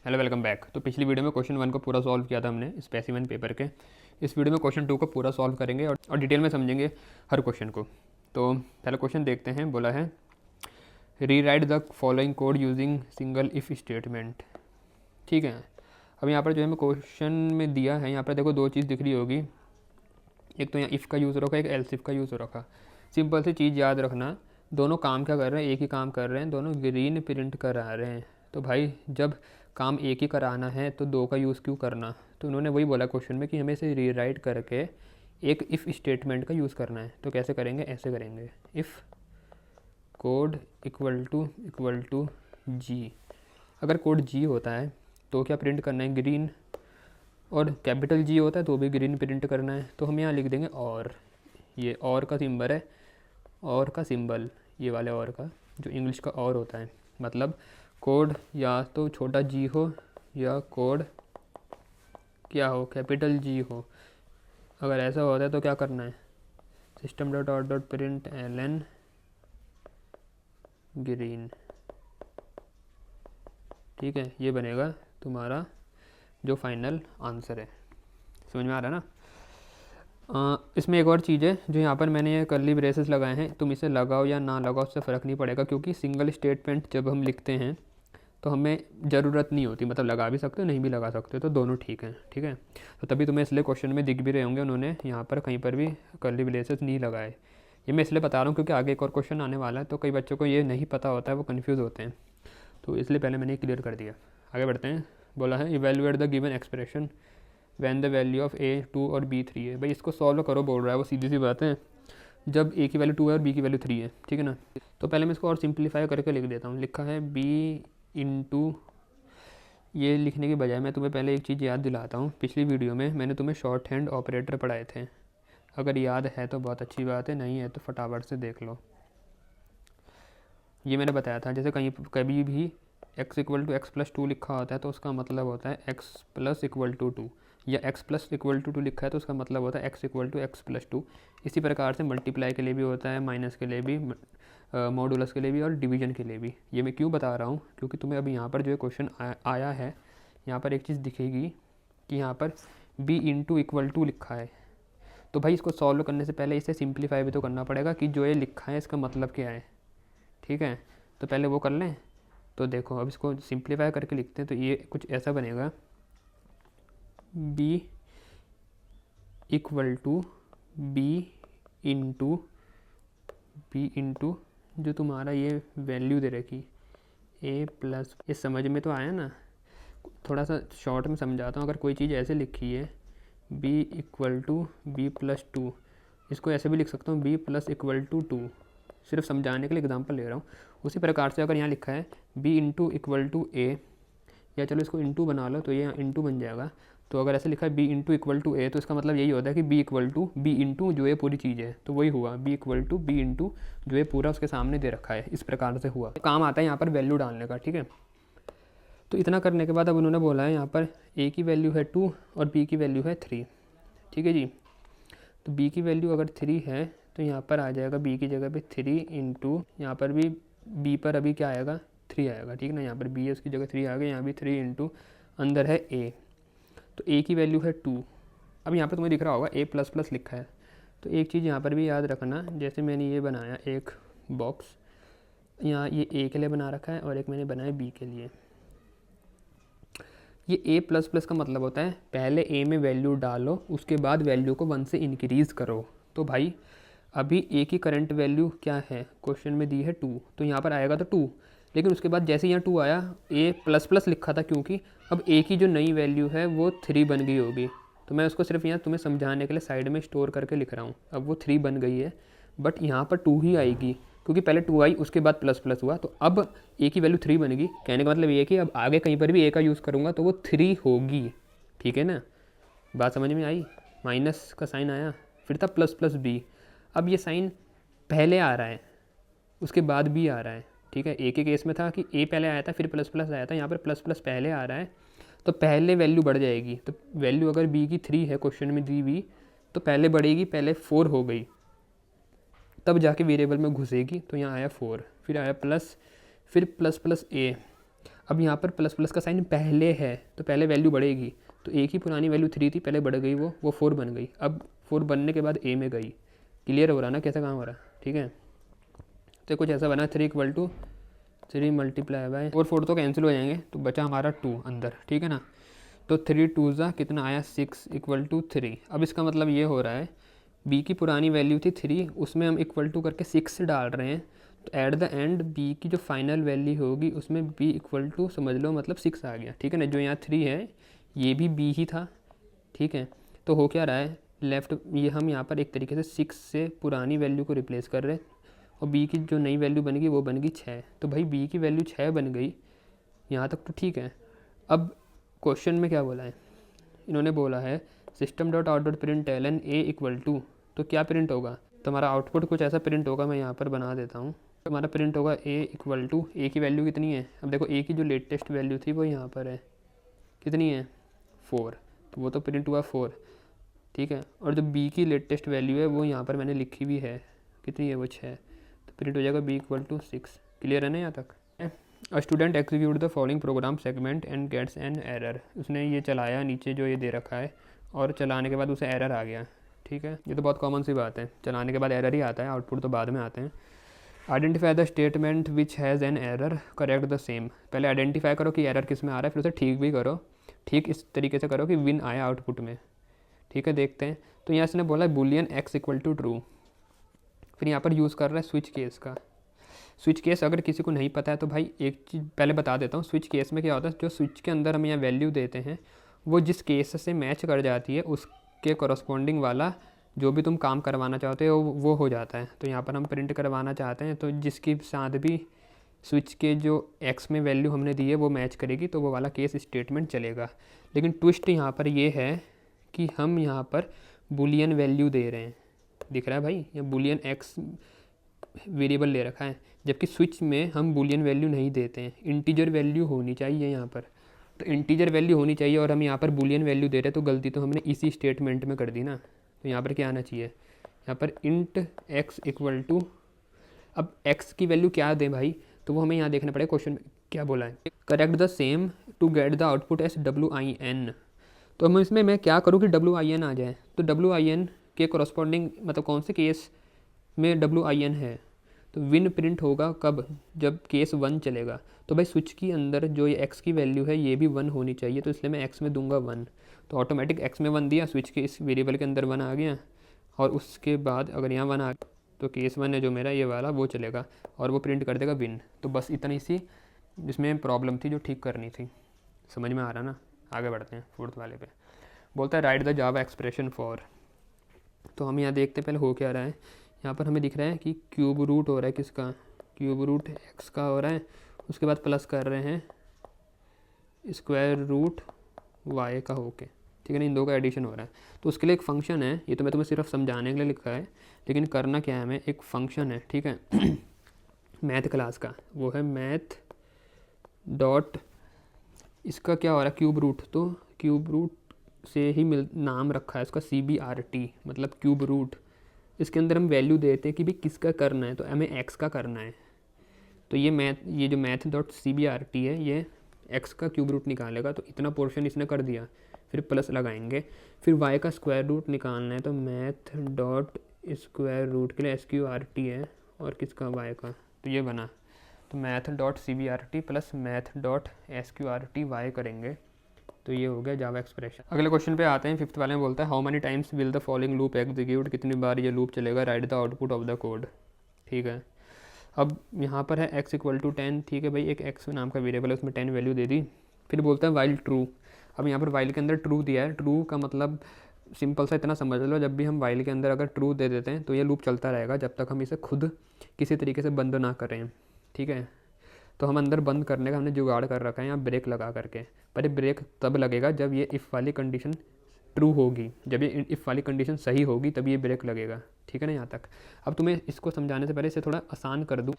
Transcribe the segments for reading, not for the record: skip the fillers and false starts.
Hello welcome back. तो पिछली video में क्वेश्चन 1 को पूरा सॉल्व किया था हमने स्पेसिमेन पेपर के। इस वीडियो में क्वेश्चन 2 को पूरा सॉल्व करेंगे और डिटेल में समझेंगे हर क्वेश्चन को। तो पहला क्वेश्चन देखते हैं। बोला है री right the following code using single if statement. ठीक है, अब यहाँ पर जो है मैं क्वेश्चन में दिया है, यहाँ पर देखो दो चीज़ दिख रही होगी। एक तो यहाँ इफ़ का यूज़ रखा, एक एल्स इफ़ का यूज़ रखा। सिंपल सी चीज़ याद रखना, दोनों काम क्या कर रहे हैं, एक ही काम कर रहे हैं, दोनों ग्रीन प्रिंट करा रहे हैं। तो भाई जब काम एक ही कराना है तो दो का यूज़ क्यों करना। तो उन्होंने वही बोला क्वेश्चन में कि हमें इसे रीराइट करके एक इफ़ स्टेटमेंट का यूज़ करना है। तो कैसे करेंगे, ऐसे करेंगे, इफ़ कोड इक्वल टू जी। अगर कोड जी होता है तो क्या प्रिंट करना है, ग्रीन, और कैपिटल जी होता है तो भी ग्रीन प्रिंट करना है। तो हम यहाँ लिख देंगे और, ये और का सिंबल है, और का सिंबल, ये वाले और का जो इंग्लिश का और होता है, मतलब कोड या तो छोटा जी हो या कोड क्या हो, कैपिटल जी हो। अगर ऐसा होता है तो क्या करना है, system dot out dot print L green. ठीक है, ये बनेगा तुम्हारा जो फाइनल आंसर है। समझ में आ रहा है ना। इसमें एक और चीज़ है, जो यहाँ पर मैंने ये कर्ली ब्रेसेस लगाए हैं, तुम इसे लगाओ या ना लगाओ उससे फ़र्क नहीं पड़ेगा, क्योंकि सिंगल स्टेटमेंट जब हम लिखते हैं तो हमें ज़रूरत नहीं होती, मतलब लगा भी सकते हो नहीं भी लगा सकते हो, तो दोनों ठीक है। ठीक है, तो तभी तुम्हें इसलिए क्वेश्चन में दिख भी रहे होंगे उन्होंने यहाँ पर कहीं पर भी कर्ली ब्रेसेस नहीं लगाए। ये मैं इसलिए बता रहा हूँ क्योंकि आगे एक और क्वेश्चन आने वाला है, तो कई बच्चों को ये नहीं पता होता है, वो कन्फ्यूज़ होते हैं, तो इसलिए पहले मैंने क्लियर कर दिया। आगे बढ़ते हैं। बोला है evaluate the given expression when the value of a 2 और बी 3 है। भाई इसको सॉल्व करो बोल रहा है, वो सीधी सी बात है, जब ए की वैल्यू 2 है और बी की वैल्यू 3 है। ठीक है ना। तो पहले मैं इसको और सिंप्लीफाई करके लिख देता हूँ। लिखा है बी इंटू, ये लिखने की बजाय मैं तुम्हें पहले एक चीज़ याद दिलाता हूँ। पिछली वीडियो में मैंने तुम्हें शॉर्ट हैंड ऑपरेटर पढ़ाए थे, अगर याद है तो बहुत अच्छी बात है, नहीं है तो फटाफट से देख लो। ये मैंने बताया था, जैसे कभी भी x equal to x plus 2 लिखा होता है तो उसका मतलब होता है x प्लस इक्वल टू 2, या x प्लस इक्वल टू 2 लिखा है तो उसका मतलब होता है x equal to x plus 2। इसी प्रकार से मल्टीप्लाई के लिए भी होता है, माइनस के लिए भी, मॉडुलस के लिए भी और डिवीजन के लिए भी। ये मैं क्यों बता रहा हूँ, क्योंकि तुम्हें अभी यहाँ पर जो क्वेश्चन आया है, यहाँ पर एक चीज़ दिखेगी कि यहाँ पर b इंटू इक्वल टू लिखा है। तो भाई इसको सॉल्व करने से पहले इसे सिंप्लीफाई भी तो करना पड़ेगा कि जो ये लिखा है इसका मतलब क्या है। ठीक है, तो पहले वो कर लें। तो देखो अब इसको सिंप्लीफाई करके लिखते हैं, तो ये कुछ ऐसा बनेगा, b equal to b into जो तुम्हारा ये वैल्यू दे रखी a प्लस, ये समझ में तो आया ना। थोड़ा सा शॉर्ट में समझाता हूँ। अगर कोई चीज़ ऐसे लिखी है b equal to b plus 2, इसको ऐसे भी लिख सकता हूँ b प्लस इक्वल टू 2, सिर्फ समझाने के लिए एग्जांपल ले रहा हूँ। उसी प्रकार से अगर यहाँ लिखा है b इंटू इक्वल टू ए, या चलो इसको इंटू बना लो तो ये इंटू बन जाएगा। तो अगर ऐसे लिखा है b into equal to a, तो इसका मतलब यही होता है कि b equal to b into जो ये पूरी चीज़ है, तो वही हुआ b equal to b into जो ये पूरा उसके सामने दे रखा है। इस प्रकार से हुआ, काम आता है यहाँ पर वैल्यू डालने का। ठीक है, तो इतना करने के बाद अब उन्होंने बोला है यहाँ पर a की वैल्यू है 2 और b की वैल्यू है 3। ठीक है जी, तो b की वैल्यू अगर 3 है तो यहाँ पर आ जाएगा b की जगह पे 3 इंटू, यहाँ पर भी b पर अभी क्या आएगा, 3 आएगा। ठीक है ना, यहाँ पर b है उसकी जगह 3 आ गया, यहाँ भी 3 इंटू अंदर है a, तो a की वैल्यू है 2। अब यहाँ पर तुम्हें दिख रहा होगा a प्लस प्लस लिखा है, तो एक चीज़ यहाँ पर भी याद रखना, जैसे मैंने ये बनाया एक बॉक्स, यहाँ ये a के लिए बना रखा है और एक मैंने बनाया b के लिए। ये a प्लस प्लस का मतलब होता है पहले a में वैल्यू डालो, उसके बाद वैल्यू को 1 से इंक्रीज़ करो। तो भाई अभी a की करंट वैल्यू क्या है, क्वेश्चन में दी है 2, तो यहाँ पर आएगा तो 2, लेकिन उसके बाद जैसे यहाँ 2 आया, a प्लस प्लस लिखा था क्योंकि अब a की जो नई वैल्यू है वो 3 बन गई होगी। तो मैं उसको सिर्फ यहाँ तुम्हें समझाने के लिए साइड में स्टोर करके लिख रहा हूँ। अब वो 3 बन गई है, बट यहाँ पर 2 ही आएगी क्योंकि पहले 2 आई उसके बाद प्लस प्लस हुआ, तो अब a की वैल्यू 3 बनेगी। कहने का मतलब ये है कि अब आगे कहीं पर भी a का यूज़ करूँगा तो वो 3 होगी। ठीक है ना, बात समझ में आई। माइनस का साइन आया, फिर था प्लस प्लस b, अब ये साइन पहले आ रहा है उसके बाद b आ रहा है। ठीक है, a के केस में था कि a पहले आया था फिर प्लस प्लस आया था, यहाँ पर प्लस प्लस पहले आ रहा है तो पहले वैल्यू बढ़ जाएगी। तो वैल्यू अगर b की 3 है क्वेश्चन में दी हुई, तो पहले बढ़ेगी, पहले 4 हो गई, तब जाके वेरिएबल में घुसेगी, तो यहाँ आया 4, फिर आया प्लस, फिर प्लस प्लस a। अब यहाँ पर प्लस प्लस का साइन पहले है तो पहले वैल्यू बढ़ेगी, तो ए की पुरानी वैल्यू 3 थी, पहले बढ़ गई वो 4 बन गई। अब 4 बनने के बाद ए में गई। क्लियर हो रहा ना कैसा काम हो रहा है? ठीक है, तो कुछ ऐसा बना 3 = 3 मल्टीप्लाई बाय 4 तो कैंसिल हो जाएंगे, तो बचा हमारा 2 अंदर। ठीक है ना, तो 3 2 कितना आया 6 = 3। अब इसका मतलब ये हो रहा है b की पुरानी वैल्यू थी 3, उसमें हम इक्वल टू करके 6 डाल रहे हैं, तो एट द एंड b की जो फाइनल वैल्यू होगी उसमें b = समझ लो मतलब 6 आ गया। ठीक है ना, जो यहाँ 3 है ये भी b ही था। ठीक है, तो हो क्या रहा है लेफ्ट, ये हम यहाँ पर एक तरीके से 6 से पुरानी वैल्यू को रिप्लेस कर रहे हैं और b की जो नई वैल्यू बनेगी वो बनेगी 6। तो भाई b की वैल्यू 6 बन गई, यहाँ तक तो ठीक है। अब क्वेश्चन में क्या बोला है, इन्होंने बोला है system.out.println a = तो क्या प्रिंट होगा, तो हमारा आउटपुट कुछ ऐसा प्रिंट होगा। मैं यहाँ पर बना देता हूँ, तो हमारा प्रिंट होगा a = a की वैल्यू कितनी है, अब देखो a की जो लेटेस्ट वैल्यू थी वो यहाँ पर है, कितनी है 4, तो वो तो प्रिंट हुआ 4। ठीक है, और जो b की लेटेस्ट वैल्यू है वो यहाँ पर मैंने लिखी भी है, कितनी है वो 6, तो प्रिंट हो जाएगा b = 6। क्लियर है ना यहाँ तक? A student execute the following program segment and gets an error. उसने ये चलाया नीचे जो ये दे रखा है और चलाने के बाद उसे एरर आ गया। ठीक है, ये तो बहुत कॉमन सी बात है, चलाने के बाद एरर ही आता है, आउटपुट तो बाद में आते हैं। Identify the statement which has an error, correct the same. पहले आइडेंटिफाई करो कि एरर किस में आ रहा है, फिर उसे ठीक भी करो। ठीक इस तरीके से करो कि विन आया आउटपुट में। ठीक है, देखते हैं। तो यहाँ इसने बोला बूलियन x = ट्रू, फिर यहाँ पर यूज़ कर रहा है स्विच केस का। स्विच केस अगर किसी को नहीं पता है तो भाई एक चीज़ पहले बता देता हूँ। स्विच केस में क्या होता है, जो स्विच के अंदर हम यहाँ वैल्यू देते हैं वो जिस केस से मैच कर जाती है उसके कॉरस्पॉन्डिंग वाला जो भी तुम काम करवाना चाहते हो वो हो जाता है। तो यहाँ पर हम प्रिंट करवाना चाहते हैं तो जिसके साथ भी स्विच के जो एक्स में वैल्यू हमने दी है वो मैच करेगी तो वो वाला केस स्टेटमेंट चलेगा। लेकिन ट्विस्ट यहाँ पर ये है कि हम यहाँ पर बूलियन वैल्यू दे रहे हैं, दिख रहा है भाई, ये बूलियन एक्स वेरिएबल ले रखा है, जबकि स्विच में हम बूलियन वैल्यू नहीं देते हैं, इंटीजर वैल्यू होनी चाहिए यहाँ पर। तो इंटीजर वैल्यू होनी चाहिए और हम यहाँ पर बूलियन वैल्यू दे रहे हैं, तो गलती तो हमने इसी स्टेटमेंट में कर दी ना। तो यहाँ पर क्या आना चाहिए, यहाँ पर इंट x = अब x की वैल्यू क्या दें भाई, तो वो हमें यहाँ देखना पड़ेगा क्वेश्चन में क्या बोला है। Correct the same to get the output as WIN। तो हम इसमें मैं क्या करूँ कि WIN आ जाए, तो WIN के कॉरस्पॉन्डिंग मतलब कौन से केस में WIN है, तो विन प्रिंट होगा कब, जब केस 1 चलेगा। तो भाई स्विच के अंदर जो ये x की वैल्यू है ये भी 1 होनी चाहिए, तो इसलिए मैं x में दूंगा 1। तो ऑटोमेटिक x में 1 दिया, स्विच के इस वेरिएबल के अंदर 1 आ गया, और उसके बाद अगर यहाँ 1 आ गया तो केस 1 है जो मेरा ये वाला वो चलेगा और वो प्रिंट कर देगा विन। तो बस इतनी सी इसमें प्रॉब्लम थी जो ठीक करनी थी। समझ में आ रहा ना? आगे बढ़ते हैं 4th वाले पे। बोलता है right the Java expression for. तो हम यहाँ देखते हैं पहले हो क्या रहा है। यहाँ पर हमें दिख रहा है कि क्यूब रूट हो रहा है, किसका, क्यूब रूट x का हो रहा है, उसके बाद प्लस कर रहे हैं स्क्वायर रूट y का होके, ठीक है ना, इन दो का एडिशन हो रहा है। तो उसके लिए एक फंक्शन है, ये तो मैं तुम्हें सिर्फ समझाने के लिए लिखा है, लेकिन करना क्या है हमें, एक फंक्शन है, ठीक है मैथ क्लास का, वो है मैथ डॉट, इसका क्या हो रहा है क्यूब रूट, तो क्यूब रूट से ही नाम रखा है इसका CBRT मतलब क्यूब रूट। इसके अंदर हम वैल्यू देते हैं कि भाई किसका करना है, तो हमें x का करना है। तो ये जो मैथ डॉट CBRT है ये x का क्यूब रूट निकालेगा, तो इतना पोर्शन इसने कर दिया, फिर प्लस लगाएंगे, फिर y का स्क्वायर रूट निकालना है, तो मैथ डॉट स्क्वायर रूट के लिए SQRT है और किसका y का, तो ये बना, तो math dot CBRT plus math dot SQRT y करेंगे, तो ये हो गया जावा एक्सप्रेशन। अगले क्वेश्चन पे आते हैं, 5th वाले में बोलता है how many times will the following loop execute, कितनी बार ये लूप चलेगा, right the output of the code. ठीक है, अब यहाँ पर है x = 10, ठीक है भाई, एक x नाम का वेरिएबल है उसमें 10 वैल्यू दे दी। फिर बोलता है वाइल ट्रू। अब यहाँ पर वाइल के अंदर ट्रू दिया है, ट्रू का मतलब सिंपल सा इतना समझ लो, जब भी हम वाइल के अंदर अगर ट्रू दे देते हैं तो ये लूप चलता रहेगा जब तक हम इसे खुद किसी तरीके से बंद ना करें। ठीक है, तो हम अंदर बंद करने का हमने जुगाड़ कर रखा है यहाँ ब्रेक लगा करके, पर ये ब्रेक तब लगेगा जब ये इफ़ वाली कंडीशन ट्रू होगी, जब ये इफ़ वाली कंडीशन सही होगी तब ये ब्रेक लगेगा। ठीक है ना यहाँ तक। अब तुम्हें इसको समझाने से पहले इसे थोड़ा आसान कर दूँ।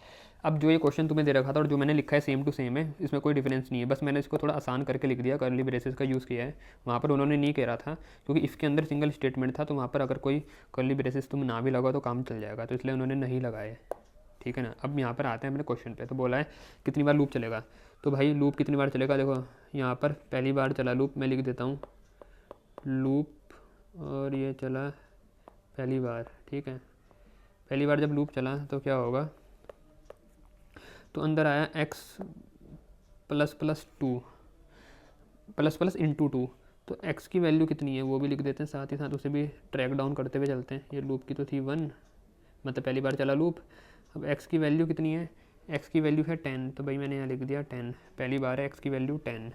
अब जो ये क्वेश्चन तुम्हें दे रखा था और जो मैंने लिखा है सेम टू सेम है, इसमें कोई डिफरेंस नहीं है, बस मैंने इसको थोड़ा आसान करके लिख दिया, कर्ली ब्रेसेस का यूज़ किया है। वहाँ पर उन्होंने नहीं कह रहा था क्योंकि इफ़ के अंदर सिंगल स्टेटमेंट था, तो वहाँ पर अगर कोई कर्ली ब्रेसेस तुम ना भी लगाओ तो काम चल जाएगा, तो इसलिए उन्होंने नहीं लगाए। ठीक है ना। अब यहाँ पर आते हैं अपने क्वेश्चन पे। तो बोला है कितनी बार लूप चलेगा, तो भाई लूप कितनी बार चलेगा, देखो यहाँ पर पहली बार चला लूप, मैं लिख देता हूँ लूप, और ये चला पहली बार, ठीक है। पहली बार जब लूप चला तो क्या होगा, तो अंदर आया x plus plus two plus plus into two, तो x की वैल्यू कितनी है वो भी लिख देते हैं, साथ ही साथ उसे भी ट्रैक डाउन करते हुए चलते हैं। ये लूप की तो थी 1, मतलब पहली बार चला लूप। अब x की वैल्यू कितनी है, x की वैल्यू है 10, तो भाई मैंने यहाँ लिख दिया 10, पहली बार है x की वैल्यू 10।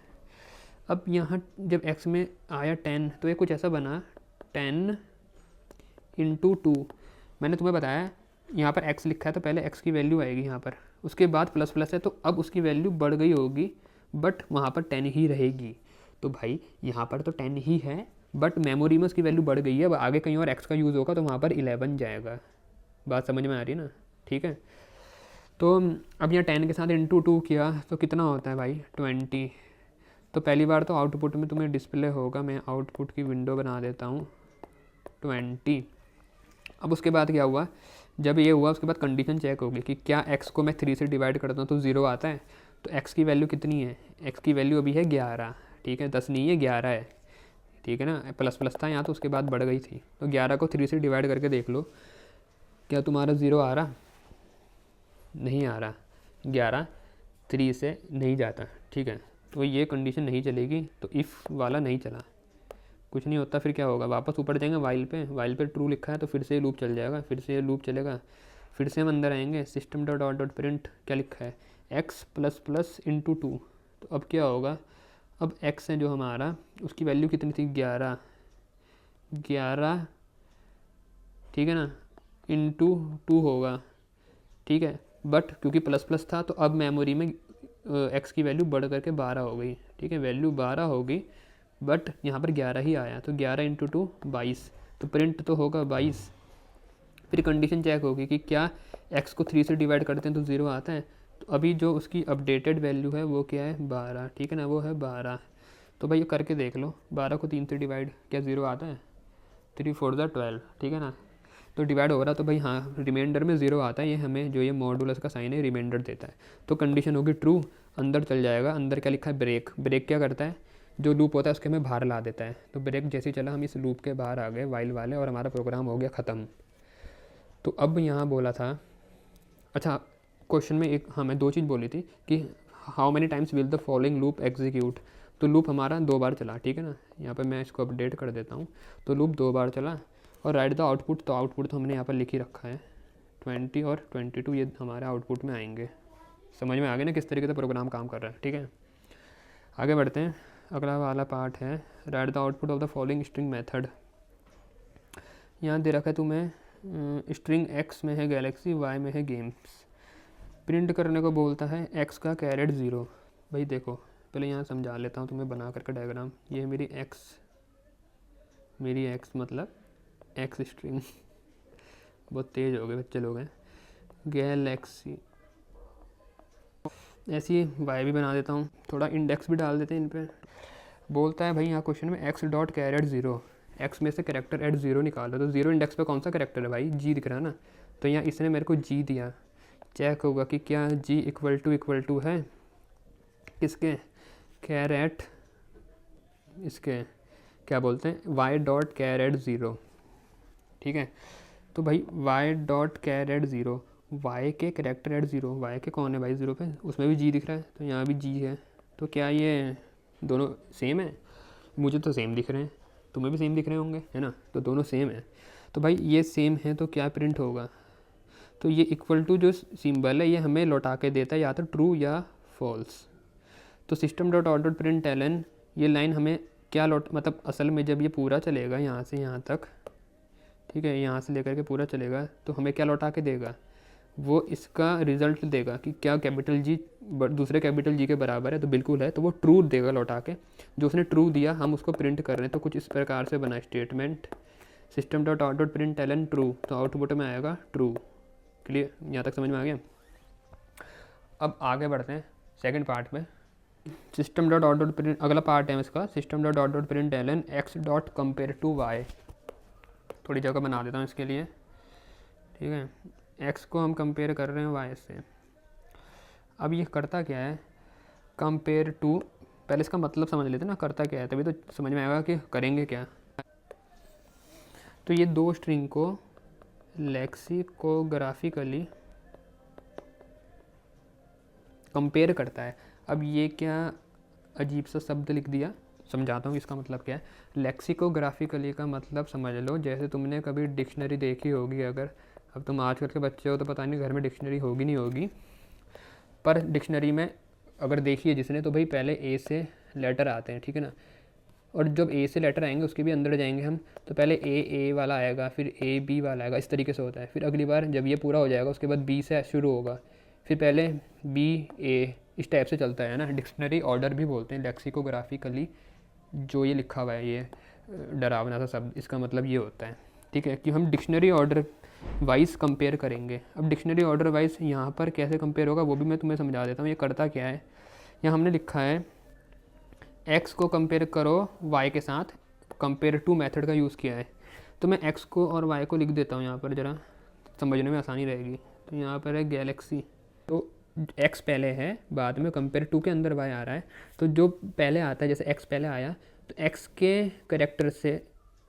अब यहाँ जब x में आया 10 तो ये कुछ ऐसा बना 10 इंटू टू, मैंने तुम्हें बताया यहाँ पर x लिखा है तो पहले x की वैल्यू आएगी यहाँ पर, उसके बाद प्लस प्लस है तो अब उसकी वैल्यू बढ़ गई होगी, बट वहाँ पर 10 ही रहेगी। तो भाई यहाँ पर तो 10 ही है, बट मेमोरी में उसकी वैल्यू बढ़ गई है, अब आगे कहीं और x का यूज़ होगा तो वहाँ पर 11 जाएगा। बात समझ में आ रही है ना, ठीक है। तो अब यहाँ 10 के साथ इंटू टू किया तो कितना होता है भाई 20। तो पहली बार तो आउटपुट में तुम्हें डिस्प्ले होगा, मैं आउटपुट की विंडो बना देता हूँ 20। अब उसके बाद क्या हुआ, जब ये हुआ उसके बाद कंडीशन चेक होगी कि क्या x को मैं 3 से डिवाइड करता हूँ तो 0 आता है। तो x की वैल्यू कितनी है, x की वैल्यू अभी है 11, ठीक है, 10 नहीं है 11 है, ठीक है ना, प्लस प्लस था यहाँ तो उसके बाद बढ़ गई थी। तो 11 को 3 से डिवाइड करके देख लो, क्या तुम्हारा 0 आ रहा, नहीं आ रहा, 11 3 से नहीं जाता, ठीक है। तो ये कंडीशन नहीं चलेगी, तो इफ़ वाला नहीं चला, कुछ नहीं होता। फिर क्या होगा, वापस ऊपर जाएंगे वाइल पे ट्रू लिखा है तो फिर से ये लूप चल जाएगा, फिर से ये लूप चलेगा, फिर से हम अंदर आएंगे, system dot out dot print क्या लिखा है x plus plus into two. तो अब क्या होगा, अब x है जो हमारा उसकी वैल्यू कितनी थी 11, ठीक है ना, इंटू टू होगा, ठीक है। बट क्योंकि प्लस प्लस था तो अब मेमोरी में x की वैल्यू बढ़ करके 12 हो गई, ठीक है, वैल्यू 12 होगी, बट यहाँ पर 11 ही आया, तो 11 इंटू टू 22, तो प्रिंट तो होगा 22। फिर कंडीशन चेक होगी कि क्या x को 3 से डिवाइड करते हैं तो 0 आता है। तो अभी जो उसकी अपडेटेड वैल्यू है वो क्या है 12, ठीक है ना, वो है 12। तो भाई ये करके देख लो, 12 को 3 से डिवाइड क्या 0 आता है, 3 4 12, ठीक है ना, तो डिवाइड हो रहा, तो भाई हाँ रिमाइंडर में 0 आता है, ये हमें जो ये मॉडुलस का साइन है रिमाइंडर देता है। तो कंडीशन होगी ट्रू, अंदर चल जाएगा, अंदर क्या लिखा है ब्रेक, ब्रेक क्या करता है, जो लूप होता है उसके हमें बाहर ला देता है। तो ब्रेक जैसे ही चला हम इस लूप के बाहर आ गए वाइल वाले, और हमारा प्रोग्राम हो गया ख़त्म। तो अब यहाँ बोला था, अच्छा क्वेश्चन में एक हमें 2 चीज़ बोली थी कि how many times will the following loop execute. तो लूप हमारा 2 बार चला, ठीक है ना, यहाँ पर मैं इसको अपडेट कर देता हूँ। तो लूप 2 बार चला, और राइट द आउटपुट, तो आउटपुट तो हमने यहाँ पर लिख ही रखा है 20 और 22, ये हमारे आउटपुट में आएंगे। समझ में आ गया ना किस तरीके से प्रोग्राम काम कर रहा है, ठीक है। आगे बढ़ते हैं, अगला वाला पार्ट है right the output of the following string method. यहाँ दे रखा है तुम्हें स्ट्रिंग x में है गैलेक्सी, y में है गेम्स, प्रिंट करने को बोलता है x का कैरेट 0। भाई देखो पहले यहाँ समझा लेता हूँ तुम्हें बना करके डायग्राम। ये है मेरी x मतलब x स्ट्रिंग बहुत तेज़ हो गए बच्चे लोग हैं, गैलेक्सी, ऐसी y भी बना देता हूँ, थोड़ा इंडेक्स भी डाल देते हैं इन पर। बोलता है भाई यहाँ क्वेश्चन में x डॉट कैरेट 0, x में से कैरेक्टर एट 0 निकालो। तो 0 इंडेक्स पे कौन सा कैरेक्टर है भाई, g दिख रहा है ना, तो यहाँ इसने मेरे को g दिया। चेक होगा कि क्या g इक्वल टू है किसके, कैरेट, इसके क्या बोलते हैं y डॉट कैरेट 0, ठीक है। तो भाई y डॉट कैरेट 0, y के कैरेक्टर एट 0, y के कौन है भाई 0 पे, उसमें भी g दिख रहा है, तो यहाँ भी g है। तो क्या ये दोनों सेम है, मुझे तो सेम दिख रहे हैं, तुम्हें भी सेम दिख रहे होंगे, है ना, तो दोनों सेम है। तो भाई ये सेम है तो क्या प्रिंट होगा, तो ये इक्वल टू जो सिंबल है ये हमें लौटा के देता है या तो ट्रू या फॉल्स। तो system dot out dot println, ये लाइन हमें क्या मतलब असल में जब ये पूरा चलेगा यहाँ से यहाँ तक, ठीक है, यहाँ से लेकर के पूरा चलेगा, तो हमें क्या लौटा के देगा, वो इसका रिज़ल्ट देगा कि क्या कैपिटल जी दूसरे कैपिटल जी के बराबर है, तो बिल्कुल है, तो वो ट्रू देगा लौटा के। जो उसने ट्रू दिया हम उसको प्रिंट कर रहे हैं, तो कुछ इस प्रकार से बना statement system dot out dot println true, तो आउटपुट में आएगा ट्रू। क्लियर, यहाँ तक समझ में आ गया। अब आगे बढ़ते हैं सेकंड पार्ट में, system dot out dot print, अगला पार्ट है इसका system dot out dot println x dot compare to y. थोड़ी जगह बना देता हूँ इसके लिए, ठीक है, x को हम कंपेयर कर रहे हैं y से। अब ये करता क्या है, कंपेयर टू, पहले इसका मतलब समझ लेते ना करता क्या है, तभी तो समझ में आएगा कि करेंगे क्या। तो ये दो स्ट्रिंग को लेक्सिकोग्राफिकली कंपेयर करता है। अब ये क्या अजीब सा शब्द लिख दिया, समझाता हूँ इसका मतलब क्या है। लेक्सिकोग्राफिकली का मतलब समझ लो, जैसे तुमने कभी डिक्शनरी देखी होगी, अगर अब तुम आजकल के बच्चे हो तो पता नहीं घर में डिक्शनरी होगी नहीं होगी, पर डिक्शनरी में अगर देखिए जिसने, तो भाई पहले ए से लेटर आते हैं, ठीक है ना, और जब ए से लेटर आएंगे उसके भी अंदर जाएंगे हम, तो पहले ए वाला आएगा, फिर ए बी वाला आएगा, इस तरीके से होता है। फिर अगली बार जब ये पूरा हो जाएगा उसके बाद बी से शुरू होगा, फिर पहले बी ए, इस टाइप से चलता है ना। डिक्शनरी ऑर्डर भी बोलते हैं लेक्सिकोग्राफिकली, जो ये लिखा हुआ है ये डरावना सा शब्द, इसका मतलब ये होता है, ठीक है, कि हम डिक्शनरी ऑर्डर वाइज कंपेयर करेंगे। अब डिक्शनरी ऑर्डर वाइज यहाँ पर कैसे कंपेयर होगा वो भी मैं तुम्हें समझा देता हूँ। ये करता क्या है, यहाँ हमने लिखा है x को कंपेयर करो y के साथ, कंपेयर टू मेथड का यूज़ किया है। तो मैं x को और y को लिख देता हूँ यहाँ पर, ज़रा समझने में आसानी रहेगी। तो यहाँ पर है गैलेक्सी, तो x पहले है, बाद में कंपेयर टू के अंदर y आ रहा है। तो जो पहले आता है, जैसे x पहले आया तो x के करेक्टर से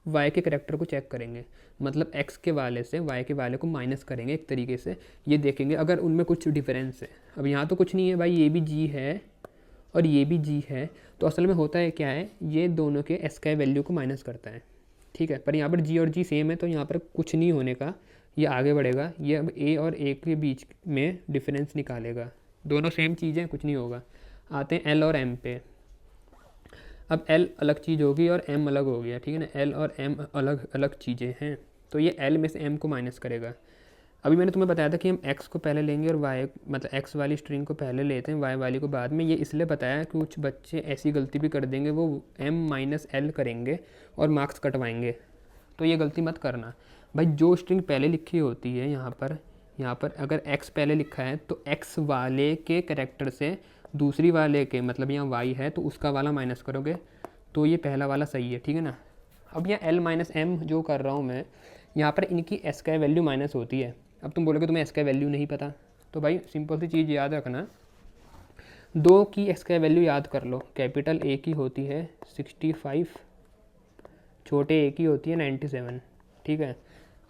y के करेक्टर को चेक करेंगे, मतलब x के वाले से y के वाले को माइनस करेंगे एक तरीके से। ये देखेंगे अगर उनमें कुछ डिफरेंस है। अब यहाँ तो कुछ नहीं है भाई, ये भी g है और ये भी g है, तो असल में होता है क्या है, ये दोनों के SK वैल्यू को माइनस करता है, ठीक है। पर यहाँ पर g और g सेम है, तो यहाँ पर कुछ नहीं होने का, ये आगे बढ़ेगा, ये अब a और a के बीच में डिफरेंस निकालेगा। दोनों सेम चीज़ें, कुछ नहीं होगा। आते हैं l और m पे। अब l अलग चीज़ होगी और m अलग हो गया, ठीक है ना। l और m अलग अलग चीज़ें हैं, तो ये l में से m को माइनस करेगा। अभी मैंने तुम्हें बताया था कि हम x को पहले लेंगे और y, मतलब x वाली स्ट्रिंग को पहले लेते हैं, y वाली को बाद में। ये इसलिए बताया कि कुछ बच्चे ऐसी गलती भी कर देंगे, वो m-l करेंगे और मार्क्स कटवाएंगे, तो ये गलती मत करना भाई। जो स्ट्रिंग पहले लिखी होती है यहाँ पर अगर x पहले लिखा है तो x वाले के करेक्टर से दूसरी वाले के, मतलब यहाँ y है तो उसका वाला माइनस करोगे, तो ये पहला वाला सही है, ठीक है ना। अब यहाँ l-m जो कर रहा हूँ मैं, यहाँ पर इनकी SK वैल्यू माइनस होती है। अब तुम बोलोगे तुम्हें SK वैल्यू नहीं पता, तो भाई सिंपल सी चीज़ याद रखना, 2 की SK वैल्यू याद कर लो। कैपिटल A की होती है 65, छोटे a की होती है 97, ठीक है।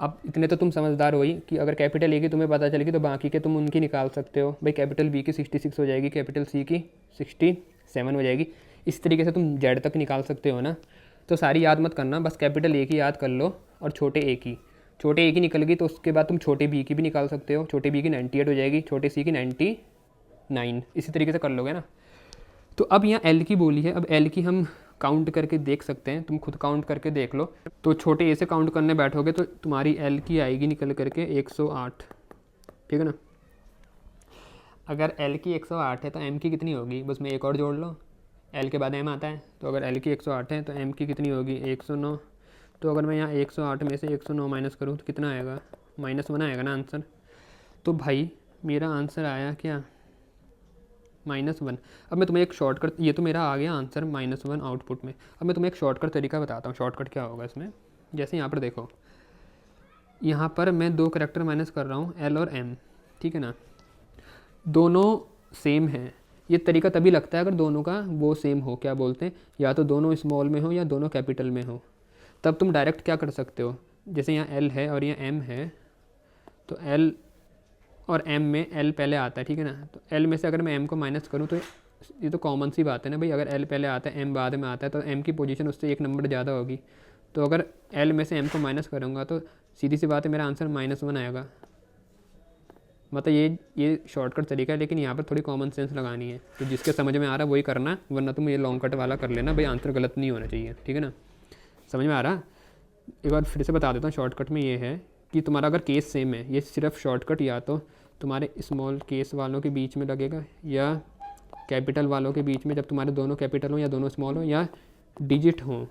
अब इतने तो तुम समझदार हो ही कि अगर कैपिटल A की तुम्हें पता चलेगी तो बाकी के तुम उनकी निकाल सकते हो। भाई कैपिटल B की 66 हो जाएगी, कैपिटल C की 67 हो जाएगी, इस तरीके से तुम Z तक निकाल सकते हो ना। तो सारी याद मत करना, बस कैपिटल A की याद कर लो और छोटे a की निकल गई तो उसके बाद तुम छोटे b की भी निकाल सकते हो। छोटे b की 98 हो जाएगी, छोटे c की 99, इसी तरीके से कर लोगे ना। तो अब यहाँ l की बोली है, अब l की हम काउंट करके देख सकते हैं, तुम खुद काउंट करके देख लो। तो छोटे a से काउंट करने बैठोगे तो तुम्हारी l की आएगी निकल करके 108, ठीक है ना। अगर l की 108 है तो m की कितनी होगी, बस मैं एक और जोड़ लो, l के बाद m आता है, तो अगर l की 108 है तो m की कितनी होगी 109। तो अगर मैं यहाँ 108 में से 109 माइनस करूँ तो कितना आएगा, -1 आएगा ना आंसर। तो भाई मेरा आंसर आया क्या, -1। अब मैं तुम्हें एक शॉर्टकट, ये तो मेरा आ गया आंसर -1 आउटपुट में। अब मैं तुम्हें एक शॉर्टकट तरीका बताता हूँ। शॉर्टकट क्या होगा इसमें, जैसे यहाँ पर देखो, यहाँ पर मैं 2 करैक्टर माइनस कर रहा हूँ, l और m, ठीक है ना। दोनों सेम हैं, ये तरीका तभी लगता है अगर दोनों का वो सेम हो, क्या बोलते हैं, या तो दोनों स्मॉल में हो या दोनों कैपिटल में हो। तब तुम डायरेक्ट क्या कर सकते हो, जैसे यहाँ l है और यहाँ m है, तो l और m में l पहले आता है, ठीक है ना। तो l में से अगर मैं m को माइनस करूँ तो ये तो कॉमन सी बात है ना भाई, अगर l पहले आता है m बाद में आता है तो m की पोजीशन उससे 1 नंबर ज़्यादा होगी। तो अगर l में से m को माइनस करूँगा तो सीधी सी बात है मेरा आंसर -1 आएगा। मतलब ये शॉर्टकट तरीका है, लेकिन यहाँ पर थोड़ी कॉमन सेंस लगानी है। तो जिसके समझ में आ रहा है वही करना, वरना तुम ये लॉन्ग कट वाला कर लेना भाई, आंसर गलत नहीं होना चाहिए, ठीक है ना। समझ में आ रहा, एक बार फिर से बता देता हूँ। शॉर्टकट में ये है कि तुम्हारा अगर केस सेम है, ये सिर्फ शॉर्टकट या तो तुम्हारे स्मॉल केस वालों के बीच में लगेगा या कैपिटल वालों के बीच में, जब तुम्हारे दोनों कैपिटल हो या दोनों स्मॉल हो, या डिजिट हो,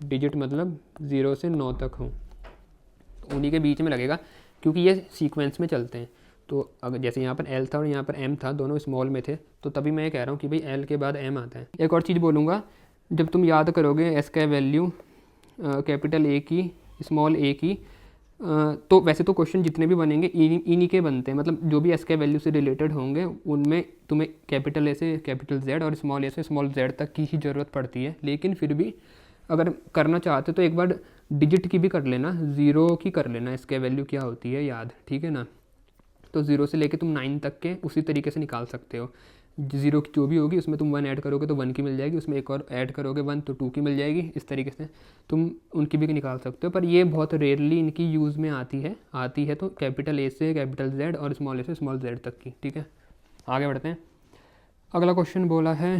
डिजिट मतलब 0 से 9 तक हो, तो उन्हीं के बीच में लगेगा, क्योंकि ये सीक्वेंस में चलते हैं। तो अगर जैसे यहाँ पर L था और यहाँ पर M था, दोनों स्मॉल में थे, तो तभी मैं कह रहा हूँ कि भाई L के बाद M आता है। एक और चीज़ बोलूँगा, जब तुम याद करोगे SK वैल्यू कैपिटल A की स्मॉल a की, तो वैसे तो क्वेश्चन जितने भी बनेंगे इन्हीं के बनते हैं, मतलब जो भी एस के वैल्यू से रिलेटेड होंगे उनमें तुम्हें कैपिटल ए से कैपिटल जेड और स्मॉल ए से स्मॉल जेड तक की ही ज़रूरत पड़ती है। लेकिन फिर भी अगर करना चाहते तो एक बार डिजिट की भी कर लेना, ज़ीरो की कर लेना, इसके वैल्यू क्या होती है याद, ठीक है ना। तो ज़ीरो से लेके तुम 9 तक के उसी तरीके से निकाल सकते हो। ज़ीरो की जो भी होगी उसमें तुम 1 ऐड करोगे तो 1 की मिल जाएगी, उसमें एक और ऐड करोगे 1 तो 2 की मिल जाएगी। इस तरीके से तुम उनकी भी निकाल सकते हो, पर ये बहुत रेयरली इनकी यूज़ में आती है तो कैपिटल ए से कैपिटल जेड और स्मॉल ए से स्मॉल जेड तक की, ठीक है। आगे बढ़ते हैं। अगला क्वेश्चन बोला है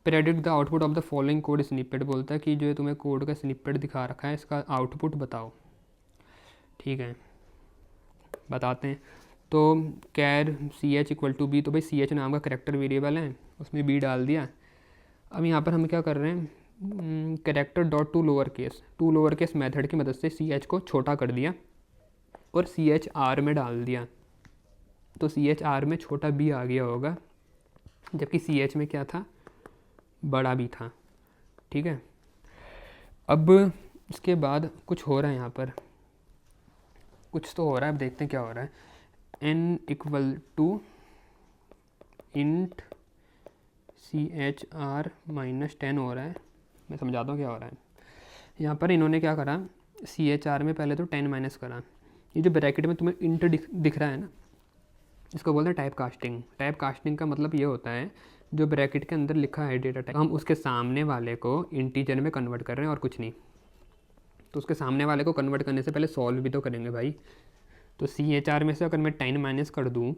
predict the output of the following code snippet, बोलता है कि जो तुम्हें कोड का स्निपेट दिखा रखा है इसका आउटपुट बताओ, ठीक है। बताते हैं। तो कैर C H equal to B, तो भाई सी एच नाम का करेक्टर वेरिएबल है, उसमें बी डाल दिया। अब यहाँ पर हम क्या कर रहे हैं, character dot to lower case method की मदद से सी एच को छोटा कर दिया और सी एच आर में डाल दिया। तो सी एच आर में छोटा बी आ गया होगा, जबकि सी एच में क्या था, बड़ा बी था, ठीक है। अब इसके बाद कुछ हो रहा है यहाँ पर, कुछ तो हो रहा है, अब देखते हैं क्या हो रहा है। n equal to int c h r minus 10 हो रहा है। मैं समझाता हूँ क्या हो रहा है। यहाँ पर इन्होंने क्या करा, सी एच आर में पहले तो 10 माइनस करा। ये जो ब्रैकेट में तुम्हें इंट दिख रहा है ना, इसको बोलते हैं टाइप कास्टिंग। टाइप कास्टिंग का मतलब ये होता है जो ब्रैकेट के अंदर लिखा है डेटा टाइप, हम उसके सामने वाले को इंटीजर में कन्वर्ट कर रहे हैं और कुछ नहीं। तो उसके सामने वाले को कन्वर्ट करने से पहले सॉल्व भी तो करेंगे भाई। तो सी एच आर में से अगर मैं 10 माइनस कर दूँ,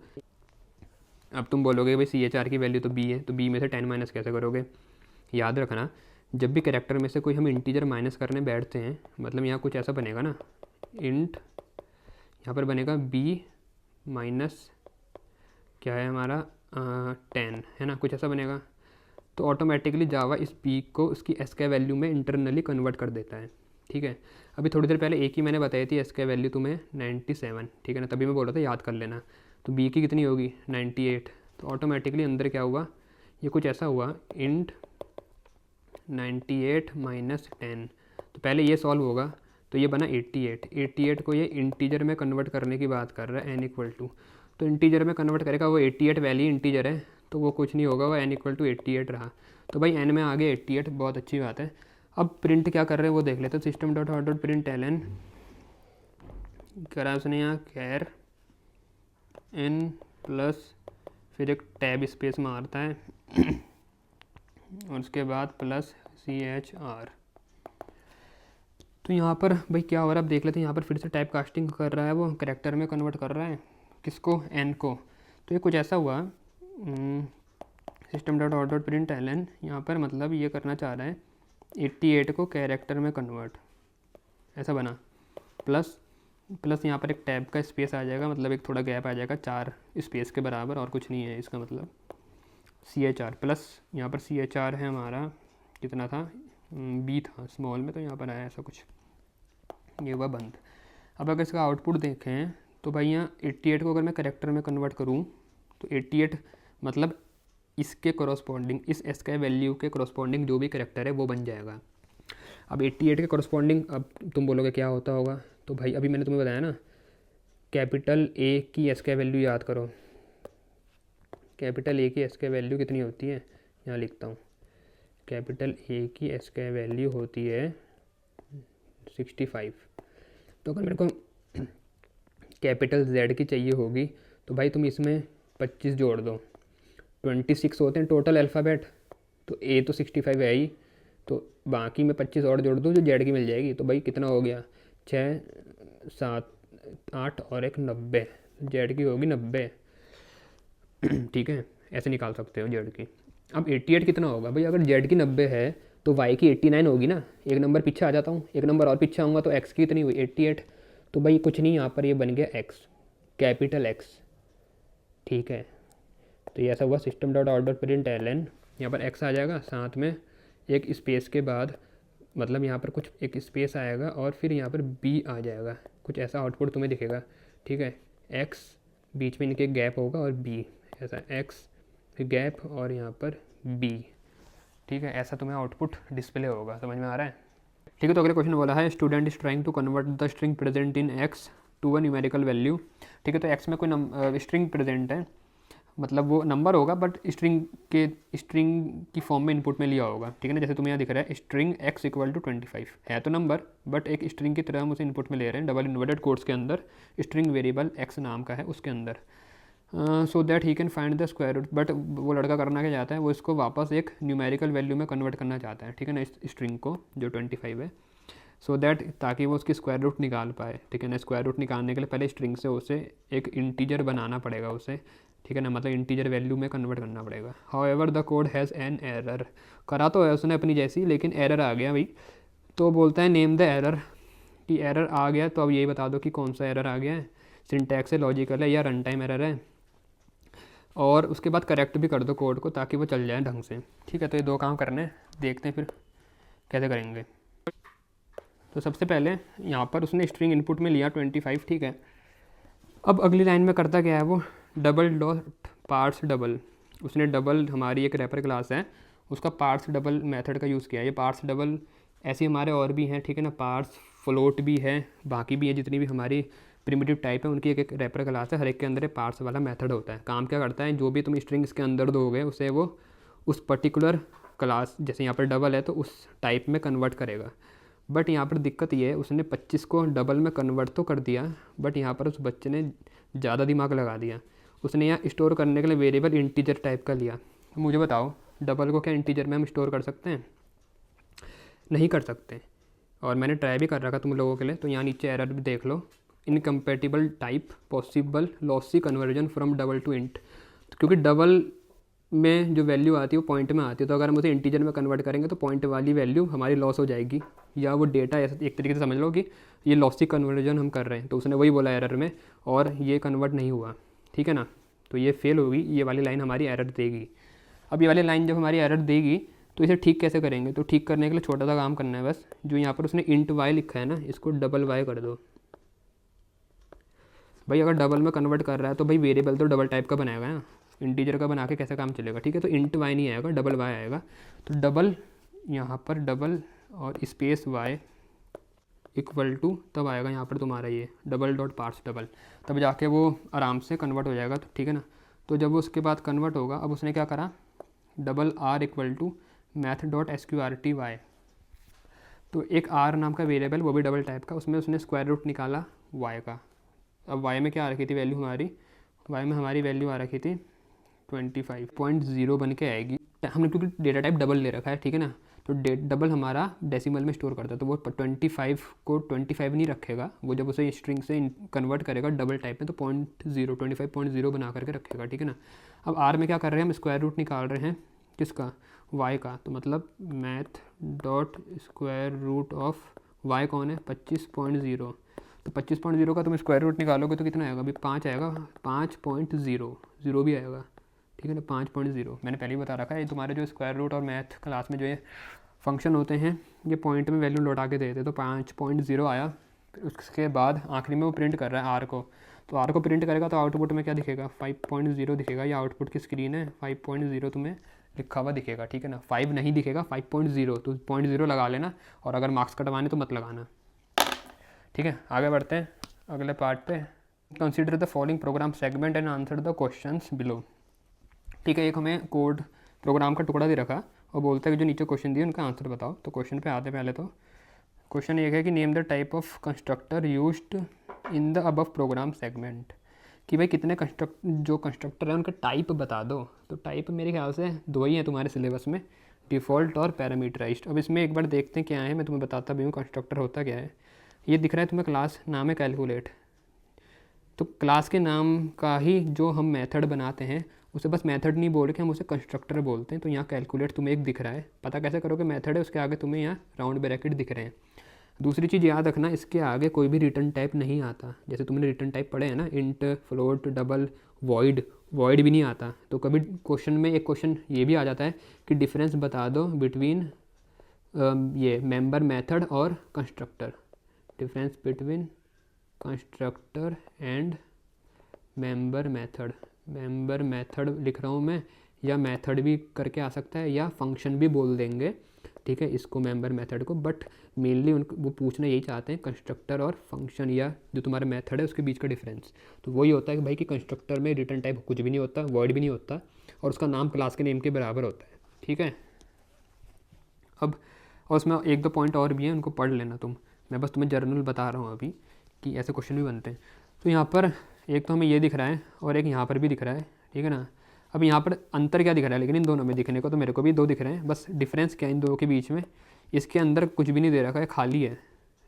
अब तुम बोलोगे भाई सी एच आर की वैल्यू तो बी है, तो बी में से 10 माइनस कैसे करोगे। याद रखना, जब भी कैरेक्टर में से कोई हम इंटीजर माइनस करने बैठते हैं, मतलब यहाँ कुछ ऐसा बनेगा ना, इंट यहाँ पर बनेगा बी माइनस क्या है हमारा 10 है ना, कुछ ऐसा बनेगा। तो ऑटोमेटिकली जावा इस बी को उसकी एस के वैल्यू में इंटरनली कन्वर्ट कर देता है, ठीक है। अभी थोड़ी देर पहले एक ही मैंने बताई थी एस के वैल्यू तुम्हें 97, ठीक है ना, तभी मैं बोल रहा था याद कर लेना। तो बी की कितनी होगी 98, तो ऑटोमेटिकली अंदर क्या हुआ, ये कुछ ऐसा हुआ इंट 98 माइनस 10। तो पहले ये सॉल्व होगा तो ये बना 88 को ये इंटीजर में कन्वर्ट करने की बात कर रहा है n इक्वल टू, तो इंटीजर में कन्वर्ट करेगा, वो 88 वैल्यू इंटीजर है तो वो कुछ नहीं होगा, वो n इक्वल टू 88 रहा। तो भाई n में आगे 88, बहुत अच्छी बात है। अब प्रिंट क्या कर रहे हैं वो देख लेते हैं। System dot out dot print ln करा उसने यहाँ कैर n प्लस फिर एक टैब स्पेस मारता है और उसके बाद प्लस सी एच आर। तो यहाँ पर भाई क्या हो रहा है अब देख लेते हैं। यहाँ पर फिर से टाइप कास्टिंग कर रहा है, वो करेक्टर में कन्वर्ट कर रहा है, किसको, n को। तो ये कुछ ऐसा हुआ, system dot out dot print ln यहाँ पर मतलब ये करना चाह रहा है 88 को कैरेक्टर में कन्वर्ट, ऐसा बना। प्लस यहाँ पर एक टैब का स्पेस आ जाएगा, मतलब एक थोड़ा गैप आ जाएगा 4 स्पेस के बराबर, और कुछ नहीं है इसका मतलब। सी एच आर प्लस यहाँ पर सी एच आर है हमारा, कितना था, बी था स्मॉल में, तो यहाँ पर आया ऐसा कुछ, ये हुआ बंद। अब अगर इसका आउटपुट देखें तो भाई यहाँ 88 को अगर मैं करेक्टर में कन्वर्ट करूँ तो 88 मतलब इसके कॉरस्पॉन्डिंग, इस एस के वैल्यू के कॉरस्पॉन्डिंग जो भी करेक्टर है वो बन जाएगा। अब 88 के कॉरस्पॉन्डिंग, अब तुम बोलोगे क्या होता होगा, तो भाई अभी मैंने तुम्हें बताया ना, कैपिटल ए की एस के वैल्यू याद करो। कैपिटल ए की एस के वैल्यू कितनी होती है, यहाँ लिखता हूँ, कैपिटल ए की एस के वैल्यू होती है 65। तो अगर मेरे को कैपिटल जेड की चाहिए होगी तो भाई तुम इसमें 25 जोड़ दो, 26 होते हैं टोटल अल्फ़ाबेट, तो ए तो 65 है ही, तो बाकी में 25 और जोड़ दूँ जो जेड की मिल जाएगी। तो भाई कितना हो गया, 6 7 8 और एक 90, जेड की होगी 90, ठीक है, ऐसे निकाल सकते हो जेड की। अब 88 कितना होगा भाई, अगर जेड की 90 है तो वाई की 89 होगी ना, एक नंबर पीछे आ जाता हूँ, एक नंबर और पीछे आऊँगा तो एक्स की कितनी हुई 88। तो भाई कुछ नहीं, यहाँ पर ये बन गया एक्स, कैपिटल एक्स, ठीक है। तो ये ऐसा हुआ system dot out dot print ln, यहाँ पर एक्स आ जाएगा, साथ में एक स्पेस के बाद मतलब यहाँ पर कुछ एक स्पेस आएगा और फिर यहाँ पर बी आ जाएगा, कुछ ऐसा आउटपुट तुम्हें दिखेगा, ठीक है। एक्स बीच में इनके गैप होगा और बी, ऐसा एक्स फिर गैप और यहाँ पर बी, ठीक है, ऐसा तुम्हें आउटपुट डिस्प्ले होगा। समझ में आ रहा है। ठीक है। तो अगले क्वेश्चन बोला है student is trying to convert the string present in x to a numerical value. ठीक है। तो एक्स में कोई स्ट्रिंग प्रेजेंट है, मतलब वो नंबर होगा बट स्ट्रिंग की फॉर्म में इनपुट में लिया होगा। ठीक है ना, जैसे तुम्हें यहाँ दिख रहा है स्ट्रिंग x इक्वल टू 25 है तो नंबर, बट एक स्ट्रिंग की तरह हम उसे इनपुट में ले रहे हैं डबल इन्वर्टेड कोट्स के अंदर, स्ट्रिंग वेरिएबल x नाम का है उसके अंदर, so that he can find the square root. But वो लड़का करना क्या चाहता है, वो इसको वापस एक न्यूमेरिकल वैल्यू में कन्वर्ट करना चाहता है। ठीक है ना, इस स्ट्रिंग को जो 25 है, सो दैट ताकि वो उसकी स्क्वायर रूट निकाल पाए। ठीक है ना, स्क्वायर रूट निकालने के लिए पहले स्ट्रिंग से उसे एक इंटीजर बनाना पड़ेगा उसे। ठीक है ना, मतलब इंटीजर वैल्यू में कन्वर्ट करना पड़ेगा। However the code has an error, करा तो है उसने अपनी जैसी, लेकिन एरर आ गया भाई। तो बोलता है नेम द एरर, कि एरर आ गया तो अब यही बता दो कि कौन सा एरर आ गया है, सिंटैक्स है, लॉजिकल है या रन टाइम एरर है, और उसके बाद करेक्ट भी कर दो कोड को ताकि वो चल जाए ढंग से। ठीक है। तो ये दो काम करने, देखते हैं फिर कैसे करेंगे। तो सबसे पहले यहाँ पर उसने स्ट्रिंग इनपुट में लिया 25। ठीक है। अब अगली लाइन में करता क्या है वो, डबल डॉट पार्ट्स डबल, उसने डबल हमारी एक रैपर क्लास है उसका पार्ट्स डबल मेथड का यूज़ किया है। ये पार्ट्स डबल ऐसे हमारे और भी हैं। ठीक है ना, पार्ट्स फ्लोट भी है, बाकी भी है, जितनी भी हमारी प्रिमिटिव टाइप है उनकी एक रैपर क्लास है, हर एक के अंदर एक पार्ट्स वाला मेथड होता है। काम क्या करता है, जो भी तुम स्ट्रिंग्स के अंदर दोगे उसे वो उस पर्टिकुलर क्लास, जैसे यहाँ पर डबल है तो उस टाइप में कन्वर्ट करेगा। बट यहाँ पर दिक्कत ये है, उसने 25 को डबल में कन्वर्ट तो कर दिया, बट यहाँ पर उस बच्चे ने ज़्यादा दिमाग लगा दिया। उसने यहाँ स्टोर करने के लिए वेरिएबल इंटीजर टाइप का लिया। मुझे बताओ डबल को क्या इंटीजर में हम स्टोर कर सकते हैं? नहीं कर सकते। और मैंने ट्राई भी कर रखा तुम लोगों के लिए, तो यहाँ नीचे एरर भी देख लो, incompatible type possible lossy conversion from double to int. क्योंकि डबल में जो वैल्यू आती है वो पॉइंट में आती है, तो अगर हम उसे इंटीजर में कन्वर्ट करेंगे तो पॉइंट वाली वैल्यू हमारी लॉस हो जाएगी, या वो डेटा ऐसे एक तरीके से समझ लो कि ये लॉसी कन्वर्जन हम कर रहे हैं। तो उसने वही बोला एरर में, और ये कन्वर्ट नहीं हुआ। ठीक है ना, तो ये फेल होगी, ये वाली लाइन हमारी एरर देगी। अब ये वाली लाइन जब हमारी एरर देगी तो इसे ठीक कैसे करेंगे? तो ठीक करने के लिए छोटा सा काम करना है बस, जो यहाँ पर उसने इंट वाई लिखा है ना, इसको डबल वाई कर दो। भाई अगर डबल में कन्वर्ट कर रहा है तो भाई वेरिएबल तो डबल टाइप का बनाएगा ना, इंटीजर का बना के कैसे काम चलेगा? ठीक है, तो इंट वाई नहीं आएगा, डबल वाई आएगा। तो डबल यहाँ पर डबल और स्पेस वाई इक्वल टू तब आएगा यहाँ पर तुम्हारा ये डबल डॉट पार्ट्स डबल, तब जाके वो आराम से कन्वर्ट हो जाएगा। तो ठीक है ना, तो जब वो उसके बाद कन्वर्ट होगा, अब उसने क्या करा, double r equal to math dot SQRT y, तो एक आर नाम का वेरिएबल, वो भी डबल टाइप का, उसमें उसने स्क्वायर रूट निकाला वाई का। अब वाई में क्या आ रखी थी वैल्यू हमारी, वाई में हमारी वैल्यू आ रखी थी 25.0 बन के आएगी। हमने क्योंकि डेटा टाइप डबल ले रखा है, ठीक है ना, तो डबल हमारा डेसिमल में स्टोर करता है, तो वो 25 को 25 नहीं रखेगा, वो जब उसे स्ट्रिंग से कन्वर्ट करेगा डबल टाइप में तो 25.0 बना करके रखेगा। ठीक है ना। अब आर में क्या कर रहे हैं, हम स्क्वायर रूट निकाल रहे हैं किसका, वाई का, तो मतलब math dot square root of y कौन है, 25.0, तो 25.0 का तुम स्क्वायर रूट निकालोगे तो कितना आएगा, अभी 5 आएगा, 5.0 भी आएगा। ठीक है ना, 5.0 मैंने पहले ही बता रखा है, ये तुम्हारे जो स्क्वायर रूट और मैथ क्लास में जो ये फंक्शन होते हैं ये पॉइंट में वैल्यू लौटा के देते, तो 5.0 आया। फिर उसके बाद आखिरी में वो प्रिंट कर रहा है आर को, तो आर को प्रिंट करेगा तो आउटपुट में क्या दिखेगा, 5.0 दिखेगा। ये आउटपुट की स्क्रीन है, 5.0 तुम्हें लिखा हुआ दिखेगा। ठीक है ना, 5 नहीं दिखेगा, 5.0, तो 0.0 लगा लेना, और अगर मार्क्स कटवाने तो मत लगाना। ठीक है, आगे बढ़ते हैं अगले पार्ट पे। Consider the following program segment and answer the questions below. ठीक है, एक हमें कोड प्रोग्राम का टुकड़ा दे रखा और बोलता है कि जो नीचे क्वेश्चन दिए उनका आंसर बताओ। तो क्वेश्चन पे आते पहले तो क्वेश्चन एक है कि name the type of constructor used in the above program segment, कि भाई कितने कंस्ट्रक्टर हैं उनका टाइप बता दो। तो टाइप मेरे ख्याल से 2 ही हैं तुम्हारे सिलेबस में, डिफ़ॉल्ट और पैरामीटराइज्ड। अब इसमें एक बार देखते हैं क्या है, मैं तुम्हें बताता भी हूँ कंस्ट्रक्टर होता क्या है। ये दिख रहा है तुम्हें, क्लास नाम है कैलकुलेट, तो क्लास के नाम का ही जो हम मेथड बनाते हैं उसे बस मेथड नहीं बोल के हम उसे कंस्ट्रक्टर बोलते हैं। तो यहाँ कैलकुलेट तुम्हें एक दिख रहा है, पता कैसे करोगे, मेथड है उसके आगे तुम्हें यहाँ राउंड ब्रैकेट दिख रहे हैं। दूसरी चीज़ याद रखना, इसके आगे कोई भी रिटर्न टाइप नहीं आता। जैसे तुमने रिटर्न टाइप पढ़े हैं ना, इंट, फ्लोट, डबल, वॉइड भी नहीं आता। तो कभी क्वेश्चन में एक क्वेश्चन ये भी आ जाता है कि डिफरेंस बता दो बिटवीन ये मेंबर मेथड और constructor, difference between constructor and member method. Member method लिख रहा हूँ मैं, या मेथड भी करके आ सकता है, या फंक्शन भी बोल देंगे। ठीक है, इसको मेंबर मेथड को, बट मेनली उनको वो पूछना यही चाहते हैं कंस्ट्रक्टर और फंक्शन या जो तुम्हारा मेथड है उसके बीच का डिफरेंस। तो वही होता है कि भाई कि कंस्ट्रक्टर में रिटर्न टाइप कुछ भी नहीं होता, वर्ड भी नहीं होता, और उसका नाम क्लास के नेम के बराबर होता है, ठीक है। अब और उसमें एक दो पॉइंट और भी हैं, उनको पढ़ लेना तुम, मैं बस तुम्हें जर्नल बता रहा हूँ अभी कि ऐसे क्वेश्चन भी बनते हैं। तो यहाँ पर एक तो हमें ये दिख रहा है और एक यहाँ पर भी दिख रहा है, ठीक है ना। अब यहाँ पर अंतर क्या दिख रहा है लेकिन इन दोनों में दिखने को, तो मेरे को भी दो दिख रहे हैं, बस डिफरेंस क्या है इन दो के बीच में, इसके अंदर कुछ भी नहीं दे रखा है, खाली है,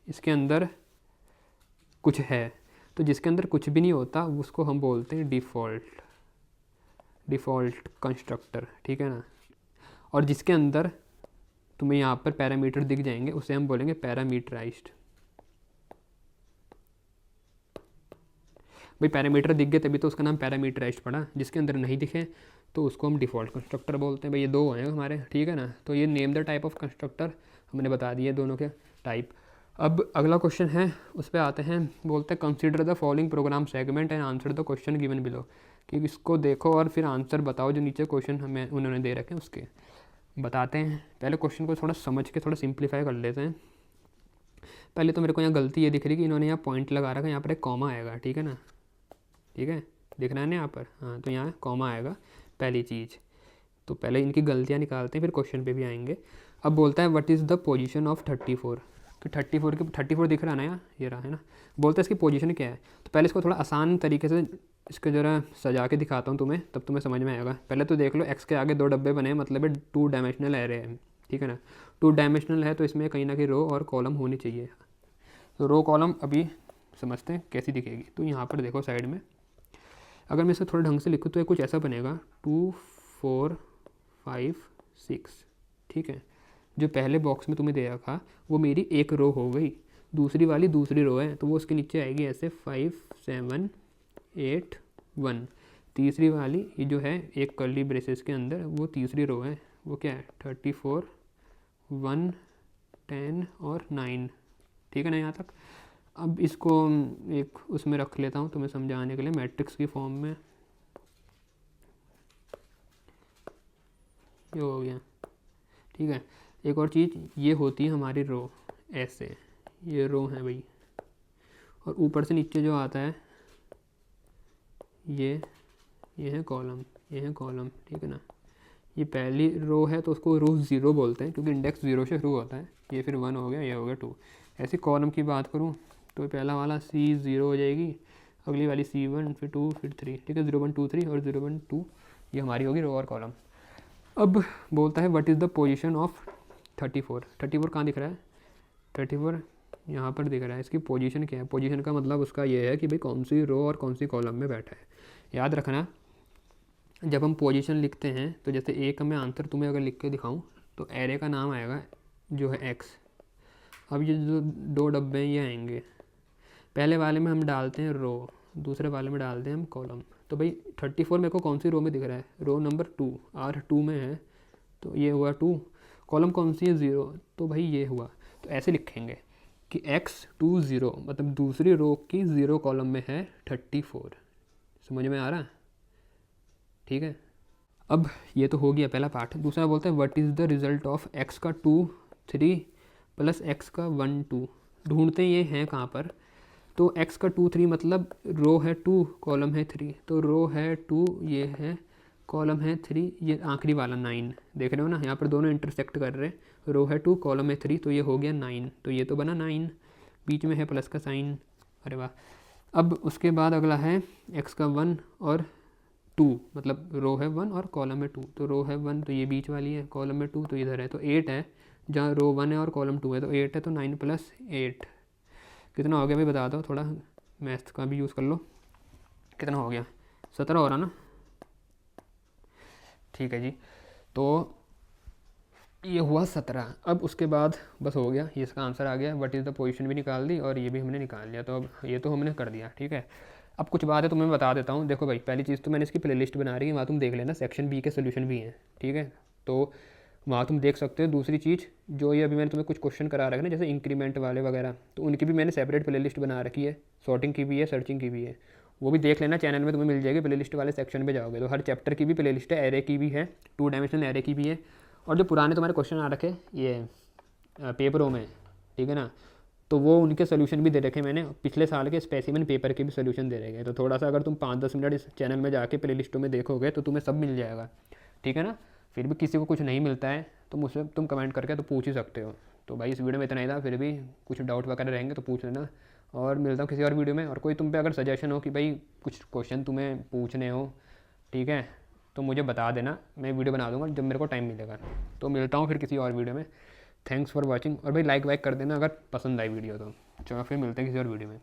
इसके अंदर कुछ है। तो जिसके अंदर कुछ भी नहीं होता उसको हम बोलते हैं डिफ़ॉल्ट कंस्ट्रक्टर, ठीक है ना। और जिसके अंदर तुम्हें यहाँ पर पैरामीटर दिख जाएंगे उसे हम बोलेंगे पैरामीटराइज्ड। भाई पैरामीटर दिख गए तभी तो उसका नाम पैरामीटराइज्ड पड़ा, जिसके अंदर नहीं दिखे तो उसको हम डिफ़ॉल्ट कंस्ट्रक्टर बोलते हैं। भाई ये दो हैं हमारे, ठीक है ना। तो ये name the type of constructor हमने बता दिए दोनों के टाइप। अब अगला क्वेश्चन है, उस पर आते हैं, बोलते हैं consider the following program segment and answer the question given below, कि इसको देखो और फिर आंसर बताओ जो नीचे क्वेश्चन हमें उन्होंने दे रखे हैं उसके बताते हैं। पहले क्वेश्चन को थोड़ा समझ के थोड़ा सिंप्लीफाई कर लेते हैं। पहले तो मेरे को यहाँ गलती ये दिख रही कि इन्होंने यहाँ पॉइंट लगा रखा है, यहाँ पर एक कॉमा आएगा, ठीक है ना, ठीक है, दिख रहा है ना यहाँ पर, हाँ, तो यहाँ कॉमा आएगा पहली चीज़। तो पहले इनकी गलतियाँ निकालते हैं फिर क्वेश्चन पे भी आएंगे। अब बोलता है what is the position of 34, तो 34 दिख रहा है ना यहाँ, ये रहा है ना। बोलता है इसकी पोजीशन क्या है। तो पहले इसको थोड़ा आसान तरीके से इसको ज़रा सजा के दिखाता हूँ तुम्हें, तब तुम्हें समझ में आएगा। पहले तो देख लो एक्स के आगे दो डब्बे बने हैं, मतलब है 2 डायमेंशनल एरे है, ठीक है ना। 2 डायमेंशनल है तो इसमें कहीं ना कहीं रो और कॉलम होनी चाहिए। तो रो कॉलम अभी समझते हैं कैसी दिखेगी। तो यहाँ पर देखो साइड में, अगर मैं इसे थोड़ा ढंग से लिखूँ तो ये कुछ ऐसा बनेगा 2 4 5 6, ठीक है। जो पहले बॉक्स में तुम्हें दे रखा वो मेरी एक रो हो गई, दूसरी वाली दूसरी रो है तो वो उसके नीचे आएगी ऐसे 5 7 8 1। तीसरी वाली ये जो है एक कर्ली ब्रेसेस के अंदर वो तीसरी रो है, वो क्या है 34 1 10 और 9, ठीक है ना यहाँ तक। अब इसको एक उसमें रख लेता हूँ तुम्हें समझाने के लिए मैट्रिक्स की फॉर्म में, ये हो गया, ठीक है। एक और चीज़ ये होती है हमारी रो, ऐसे ये रो है भाई, और ऊपर से नीचे जो आता है ये है कॉलम, ये है कॉलम, ठीक है ना। ये पहली रो है तो उसको रो 0 बोलते हैं क्योंकि इंडेक्स 0 से शुरू होता है। ये फिर 1 हो गया, ये हो गया 2। ऐसे कॉलम की बात करूँ तो पहला वाला C0 हो जाएगी, अगली वाली C1, फिर 2, फिर 3, ठीक है। 0 1 2 3 और 0 1 2 ये हमारी होगी रो और कॉलम। अब बोलता है what is the position of 34। 34 कहाँ दिख रहा है, 34 यहाँ पर दिख रहा है। इसकी पोजीशन क्या है, पोजीशन का मतलब उसका ये है कि भाई कौन सी रो और कौन सी कॉलम में बैठा है। याद रखना जब हम पोजीशन लिखते हैं तो जैसे ए का मैं आंसर तुम्हें अगर लिख के दिखाऊं तो एरे का नाम आएगा जो है एक्स। अब ये जो 2 डब्बे हैं ये आएंगे, पहले वाले में हम डालते हैं रो, दूसरे वाले में डालते हैं हम कॉलम। तो भाई 34 मेरे को कौन सी रो में दिख रहा है, रो नंबर 2 R2 में है, तो ये हुआ 2। कॉलम कौन सी है 0, तो भाई ये हुआ। तो ऐसे लिखेंगे कि X2 0 मतलब दूसरी रो की 0 कॉलम में है 34। समझ में आ रहा है, ठीक है। अब ये तो हो गया पहला पार्ट। दूसरा बोलते हैं what is the result of x का 2 3 प्लस x का 1 2। ढूंढते ये हैं कहाँ पर, तो x का 2 3 मतलब रो है 2 कॉलम है 3, तो रो है 2 ये है कॉलम है 3, ये आखिरी वाला 9 देख रहे हो ना, यहाँ पर दोनों इंटरसेक्ट कर रहे हैं, रो है 2 कॉलम है 3, तो ये हो गया 9। तो ये तो बना 9, बीच में है प्लस का साइन, अरे वाह। अब उसके बाद अगला है x का 1 और 2 मतलब रो है 1 और कॉलम है 2, तो रो है 1 तो ये बीच वाली है, कॉलम है 2 तो इधर है, तो 8 है। जहाँ रो 1 है और कॉलम 2 है तो 8 है, तो 9 प्लस 8 कितना हो गया भाई बता दो, थोड़ा मैथ का भी यूज़ कर लो। कितना हो गया, 17 हो रहा ना, ठीक है जी। तो ये हुआ 17। अब उसके बाद बस हो गया, ये इसका आंसर आ गया, व्हाट इज़ द पोजीशन भी निकाल दी और ये भी हमने निकाल लिया। तो अब ये तो हमने कर दिया, ठीक है। अब कुछ बात है तुम्हें बता देता हूँ। देखो भाई पहली चीज़ तो मैंने इसकी प्लेलिस्ट बना रही है, वहाँ तुम देख लेना, सेक्शन बी के सोल्यूशन भी हैं, ठीक है, तो वहाँ तुम देख सकते हो। दूसरी चीज़ जो ये अभी मैंने तुम्हें कुछ क्वेश्चन करा रखे ना जैसे इंक्रीमेंट वाले वगैरह, तो उनकी भी मैंने सेपरेट प्लेलिस्ट बना रखी है, सॉर्टिंग की भी है, सर्चिंग की भी है, वो भी देख लेना चैनल में तुम्हें मिल जाएगी। प्लेलिस्ट वाले सेक्शन पे जाओगे तो हर चैप्टर की भी प्लेलिस्ट है, एरे की भी है, 2 डायमेंशनल एरे की भी है, और जो पुराने तुम्हारे क्वेश्चन आ रखे ये पेपरों में, ठीक है ना, तो वो उनके सोल्यूशन भी दे रखे मैंने, पिछले साल के स्पेसिमेन पेपर के भी सोल्यूशन दे रखे हैं। तो थोड़ा सा अगर तुम 5-10 मिनट इस चैनल में जाके प्ले लिस्टों में देखोगे तो तुम्हें सब मिल जाएगा, ठीक है ना। फिर भी किसी को कुछ नहीं मिलता है तो मुझसे तुम कमेंट करके तो पूछ ही सकते हो। तो भाई इस वीडियो में इतना ही था, फिर भी कुछ डाउट वगैरह रहेंगे तो पूछ लेना, और मिलता हूँ किसी और वीडियो में। और कोई तुम पे अगर सजेशन हो कि भाई कुछ क्वेश्चन तुम्हें पूछने हो, ठीक है, तो मुझे बता देना, मैं वीडियो बना दूंगा जब मेरे को टाइम मिलेगा। तो मिलता हूँ फिर किसी और वीडियो में। थैंक्स फॉर वॉचिंग, और भाई लाइक वाइक कर देना अगर पसंद आई वीडियो तो। चलो फिर मिलते हैं किसी और वीडियो में।